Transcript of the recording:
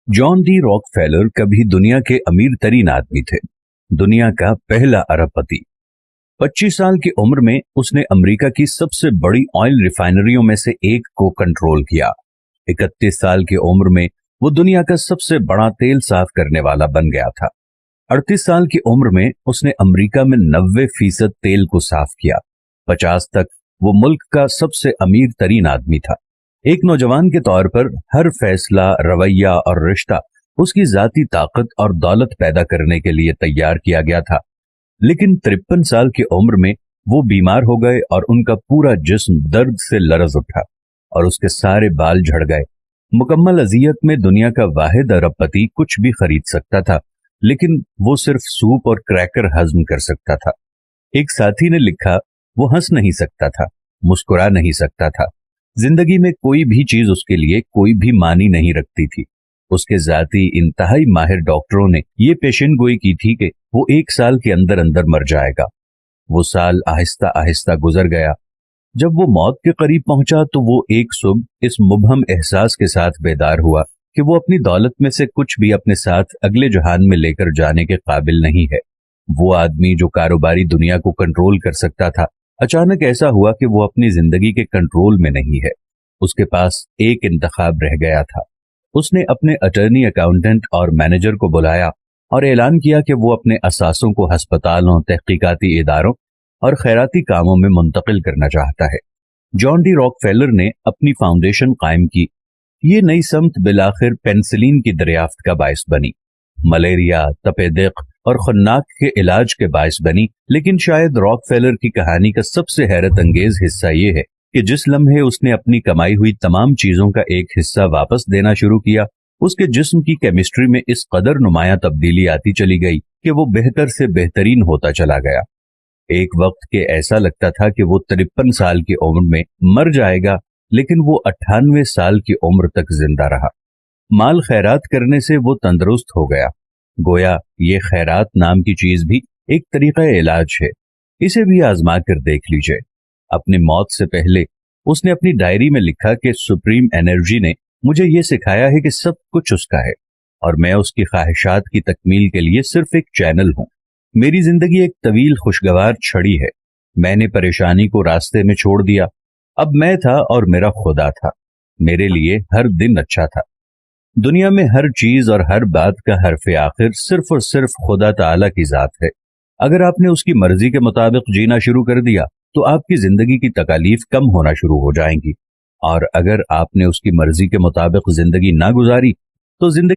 John D Rockefeller कभी दुनिया के अमीर तरीन आदमी थे। दुनिया का पहला अरबपति। 25 साल की उम्र में उसने अमेरिका की सबसे बड़ी ऑयल रिफाइनरियों में से एक को कंट्रोल किया। 31 साल की उम्र में वो दुनिया का सबसे बड़ा तेल साफ करने वाला बन गया था। 38 साल की उम्र में उसने अमेरिका में 90% तेल को साफ किया। 50 तक वो मुल्क का सबसे अमीर तरीन आदमी था। एक नौजवान के तौर पर हर फैसला, रवैया और रिश्ता उसकी जाती ताकत और दौलत पैदा करने के लिए तैयार किया गया था। लेकिन 53 साल की उम्र में वो बीमार हो गए और उनका पूरा जिस्म दर्द से लरज उठा और उसके सारे बाल झड़ गए। मुकम्मल अजियत में दुनिया का वाहिद अरबपति कुछ भी खरीद सकता था, लेकिन वो सिर्फ सूप और क्रैकर हजम कर सकता था। एक साथी ने लिखा, वो हंस नहीं सकता था, मुस्कुरा नहीं सकता था। जिंदगी में कोई भी चीज उसके लिए कोई भी मानी नहीं रखती थी। उसके जाती इंतहाई माहिर डॉक्टरों ने ये पेशन गोई की थी कि वो 1 साल के अंदर अंदर मर जाएगा। वो साल आहिस्ता आहिस्ता गुजर गया। जब वो मौत के करीब पहुंचा तो वो एक सुबह इस मुबहम एहसास के साथ बेदार हुआ कि वो अपनी दौलत में से कुछ भी अपने साथ अगले जहान में लेकर जाने के काबिल नहीं है। वो आदमी जो कारोबारी दुनिया को कंट्रोल कर सकता था, अचानक ऐसा हुआ कि वो अपनी जिंदगी के कंट्रोल में नहीं है। उसके पास एक इंतखाब रह गया था। उसने अपने अटर्नी, अकाउंटेंट और मैनेजर को बुलाया और ऐलान किया कि वो अपने असासों को अस्पतालों, तहकीकाती इदारों और खैराती कामों में मुंतकिल करना चाहता है। जॉन डी रॉकफेलर ने अपनी फाउंडेशन कायम की। ये नई समत बिलाखिर पेनिसिलिन की दरियाफ्त का बायस बनी, मलेरिया, तपेदिक और खन्नाक के इलाज के बायस बनी। लेकिन शायद रॉकफेलर की कहानी का सबसे हैरत अंगेज हिस्सा ये है कि जिस लम्हे उसने अपनी कमाई हुई तमाम चीजों का एक हिस्सा वापस देना शुरू किया, उसके जिस्म की केमिस्ट्री में इस कदर नुमाया तब्दीली आती चली गई कि वो बेहतर से बेहतरीन होता चला गया। एक वक्त के ऐसा लगता था कि वो 53 साल की उम्र में मर जाएगा, लेकिन वो 98 साल की उम्र तक जिंदा रहा। माल खैरात करने से वो तंदुरुस्त हो गया। गोया ये खैरात नाम की चीज भी एक तरीका इलाज है। इसे भी आजमा कर देख लीजिए। अपनी मौत से पहले उसने अपनी डायरी में लिखा कि सुप्रीम एनर्जी ने मुझे ये सिखाया है कि सब कुछ उसका है और मैं उसकी ख्वाहिशात की तकमील के लिए सिर्फ एक चैनल हूं। मेरी जिंदगी एक तवील खुशगवार छड़ी है। मैंने परेशानी को रास्ते में छोड़ दिया। अब मैं था और मेरा खुदा था। मेरे लिए हर दिन अच्छा था। दुनिया में हर चीज और हर बात का हरफ आखिर सिर्फ और सिर्फ खुदा ताला की जात है। अगर आपने उसकी मर्जी के मुताबिक जीना शुरू कर दिया तो आपकी जिंदगी की तकालीफ कम होना शुरू हो जाएंगी, और अगर आपने उसकी मर्जी के मुताबिक जिंदगी ना गुजारी तो जिंदगी